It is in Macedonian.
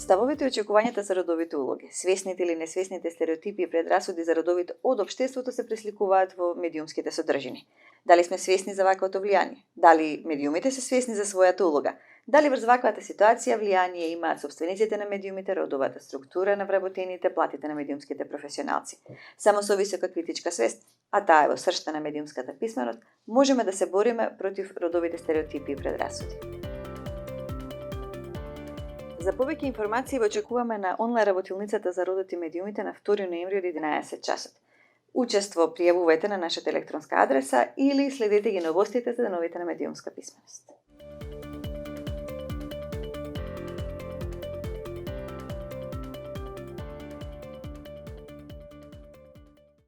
Ставовите и очекувањата за родовите улоги, свесните или несвесните стереотипи и предрасуди за родовите од општеството се пресликуваат во медиумските содржини. Дали сме свесни за ваквото влијание? Дали медиумите се свесни за својата улога? Дали врз ваквата ситуација влијание имаат собствениците на медиумите, родовата структура на вработените, платите на медиумските професионалци? Само со висока критичка свест, а таа е во сршта на медиумската писменост, можеме да се бориме против родовите стереотипи и предрасуди. За повеќе информации ве очекуваме на онлайн работилницата за родот и медиумите на 2 ноември од 11 часот. Учество пријавувајте на нашата електронска адреса или следете ги новостите за деновите на медиумска писменост.